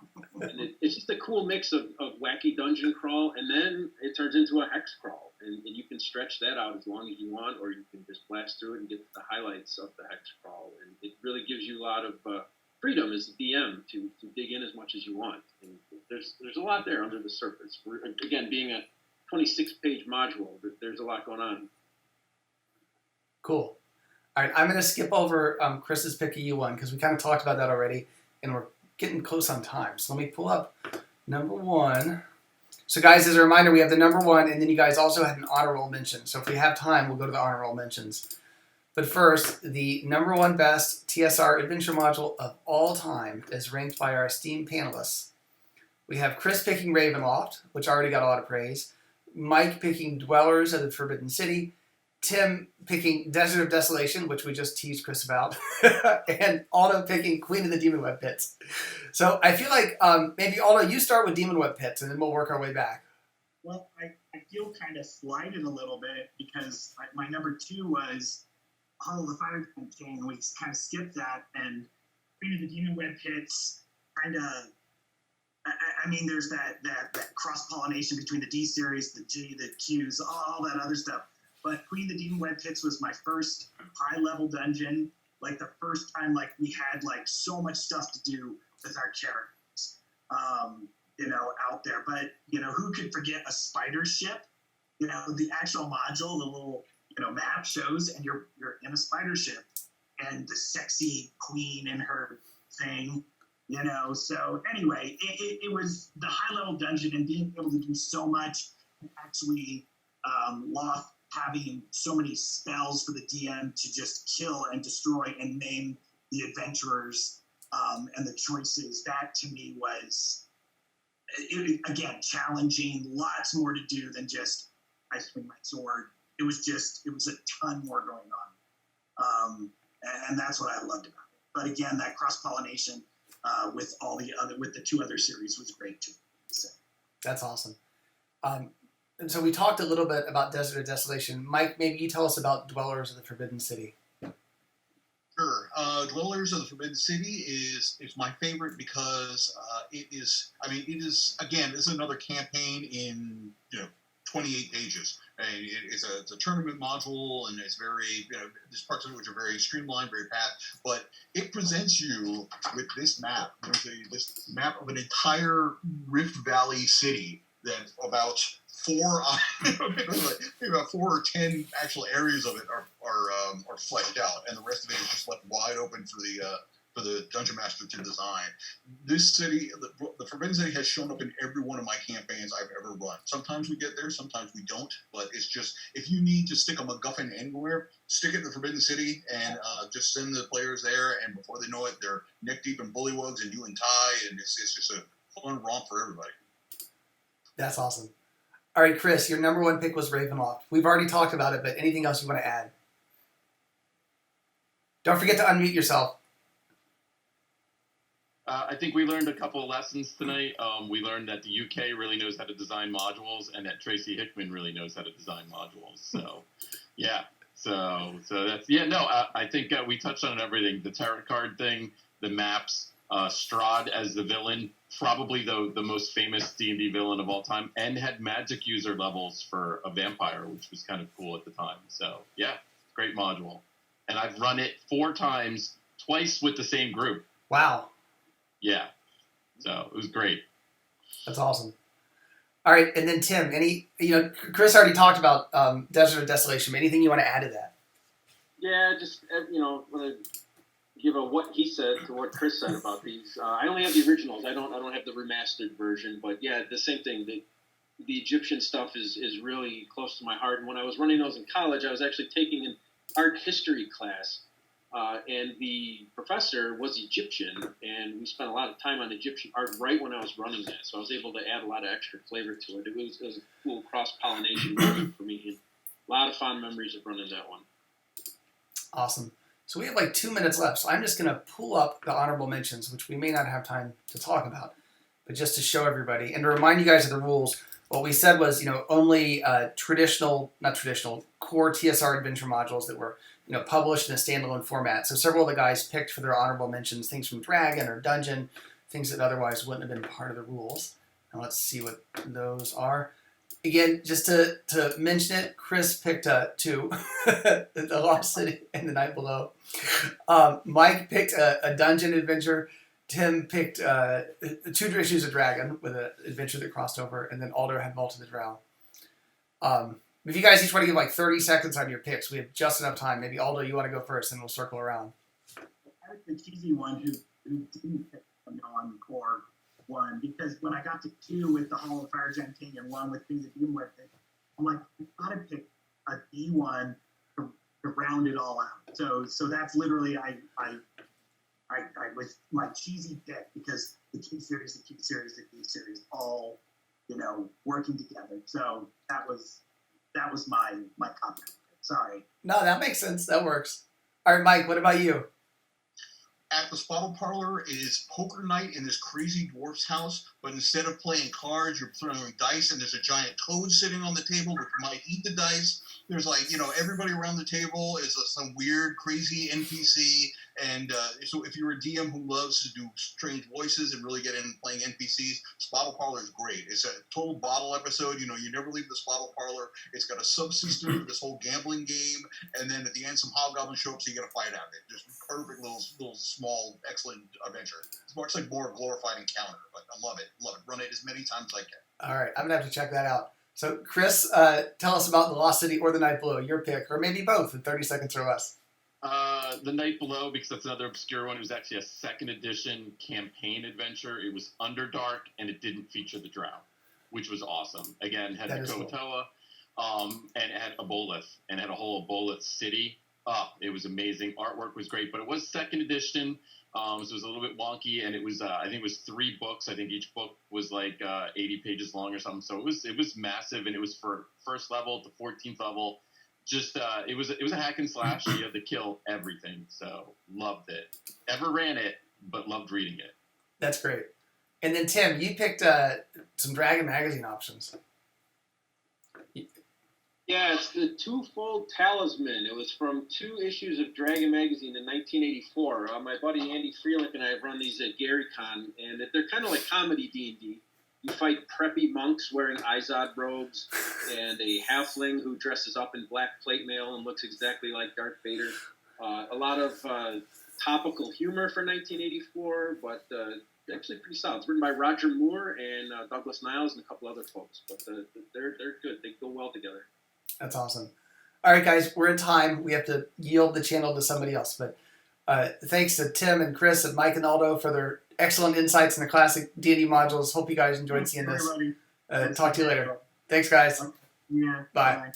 it's just a cool mix of wacky dungeon crawl, and then it turns into a hex crawl, and you can stretch that out as long as you want, or you can just blast through it and get the highlights of the hex crawl, and it really gives you a lot of freedom as the DM to dig in as much as you want. And there's a lot there under the surface. Again, being a 26-page module, there's a lot going on. Cool. All right, I'm going to skip over Chris's pick of U1 because we kind of talked about that already, and we're getting close on time. So let me pull up number 1. So guys, as a reminder, we have the number 1, and then you guys also had an honor roll mention. So if we have time, we'll go to the honor roll mentions. But first, the number 1 best TSR adventure module of all time is ranked by our esteemed panelists. We have Chris picking Ravenloft, which already got a lot of praise, Mike picking Dwellers of the Forbidden City, Tim picking Desert of Desolation, which we just teased Chris about, and Aldo picking Queen of the Demon Web Pits. So I feel like maybe Aldo, you start with Demon Web Pits, and then we'll work our way back. Well, I feel kind of slighted a little bit because my number 2 was Hall of the Fire Chain. We kind of skipped that, and Queen of the Demon Web Pits kind of. I mean, there's that cross pollination between the D series, the G, the Qs, all that other stuff. But Queen of the Demon Web Pits was my first high level dungeon. Like the first time, like we had like so much stuff to do with our characters, out there. But who could forget a spider ship? The actual module, the little map shows, and you're in a spider ship, and the sexy queen in her thing. So anyway, it was the high-level dungeon and being able to do so much, actually Loth having so many spells for the DM to just kill and destroy and maim the adventurers and the choices. That to me was, again, challenging, lots more to do than just I swing my sword. It was a ton more going on. And that's what I loved about it. But again, that cross-pollination with the 2 other series was great too. So. That's awesome. And so we talked a little bit about Desert of Desolation. Mike, maybe you tell us about Dwellers of the Forbidden City. Sure. Dwellers of the Forbidden City is my favorite because it is again, this is another campaign in 28 pages. And it's a tournament module, and it's very, there's parts of it which are very streamlined, very packed, but it presents you with this map. This map of an entire Rift Valley city that about 4 or 10 actual areas of it are fleshed out, and the rest of it is just left wide open for the dungeon master to design. This city, the Forbidden City, has shown up in every one of my campaigns I've ever run. Sometimes we get there, sometimes we don't, but it's just, if you need to stick a MacGuffin anywhere, stick it in the Forbidden City and just send the players there, and before they know it, they're neck deep in bullywugs and you and Ty, and it's just a fun romp for everybody. That's awesome. All right, Chris, your number 1 pick was Ravenloft. We've already talked about it, but anything else you want to add? Don't forget to unmute yourself. I think we learned a couple of lessons tonight. We learned that the UK really knows how to design modules, and that Tracy Hickman really knows how to design modules. So, yeah. So that's I think we touched on everything: the tarot card thing, the maps, Strahd as the villain, probably the most famous D&D villain of all time, and had magic user levels for a vampire, which was kind of cool at the time. So yeah, great module, and I've run it 4 times, twice with the same group. Wow. Yeah, so it was great. That's awesome. All right, and then Tim, Chris already talked about Desert of Desolation. Anything you want to add to that? Yeah, just want to give what he said to what Chris said about these. I only have the originals. I don't have the remastered version, but yeah, the same thing. The Egyptian stuff is really close to my heart. And when I was running those in college, I was actually taking an art history class. And the professor was Egyptian, and we spent a lot of time on Egyptian art right when I was running that. So I was able to add a lot of extra flavor to it. It was a cool cross-pollination for me. And a lot of fond memories of running that one. Awesome. So we have like 2 minutes left. So I'm just going to pull up the honorable mentions, which we may not have time to talk about, but just to show everybody and to remind you guys of the rules. What we said was, only not traditional core TSR adventure modules that were published in a standalone format. So several of the guys picked for their honorable mentions things from Dragon or Dungeon, things that otherwise wouldn't have been part of the rules. And let's see what those are. Again, just to mention it, Chris picked 2, The Lost City and The Night Below. Mike picked a Dungeon adventure. Tim picked 2 Issues of Dragon with an adventure that crossed over, and then Aldo had Vault of the Drow. If you guys each want to give like 30 seconds on your picks, we have just enough time. Maybe Aldo, you want to go first, and we'll circle around. I was the cheesy one who didn't pick a non-core one, because when I got to 2 with the Hall of Fire Gen King and 1 with Queen of the Demon Web Pits, I'm like, I gotta pick a D1 to round it all out. So that's literally I was my cheesy pick, because the Q series, the Q series, the Q series, all working together. So that was my comment. Sorry. No, that makes sense. That works. All right, Mike, what about you? At the Spottle Parlor is poker night in this crazy dwarf's house, but instead of playing cards, you're throwing dice, and there's a giant toad sitting on the table which might eat the dice. There's like, everybody around the table is some weird, crazy NPC, and so if you're a DM who loves to do strange voices and really get in playing NPCs, Spottle Parlor is great. It's a total bottle episode. You never leave the Spottle Parlor. It's got a subsystem for this whole gambling game, and then at the end, some hobgoblins show up, so you get a fight out of it. Just perfect little small, excellent adventure. It's much like more glorified encounter, but I love it. Love it. Run it as many times as I can. All right, I'm going to have to check that out. So, Chris, tell us about The Lost City or The Night Below, your pick, or maybe both in 30 seconds or less. The Night Below, because that's another obscure one. It was actually a second edition campaign adventure. It was Underdark, and it didn't feature the Drow, which was awesome. Again, had That the is cool. Koatoa, and it had a Boleth, and had a whole Boleth city. It was amazing. Artwork was great, but it was second edition, so it was a little bit wonky, and it was, I think it was 3 books. I think each book was like 80 pages long or something, so it was massive, and it was for first level to 14th level. Just it was a hack and slash. You had to kill everything, so loved it. Never ran it, but loved reading it. That's great. And then, Tim, you picked some Dragon Magazine options. Yeah, it's the Twofold Talisman. It was from 2 issues of Dragon Magazine in 1984. My buddy Andy Freeland and I have run these at GaryCon, and they're kind of like comedy D&D. You fight preppy monks wearing Izod robes and a halfling who dresses up in black plate mail and looks exactly like Darth Vader. A lot of topical humor for 1984, but actually pretty solid. It's written by Roger Moore and Douglas Niles and a couple other folks, but they're good. They go well together. That's awesome. All right, guys, we're in time. We have to yield the channel to somebody else. But thanks to Tim and Chris and Mike and Aldo for their excellent insights in the classic D&D modules. Hope you guys enjoyed seeing this. Talk to you later. Thanks, guys. Yeah. Bye. Bye.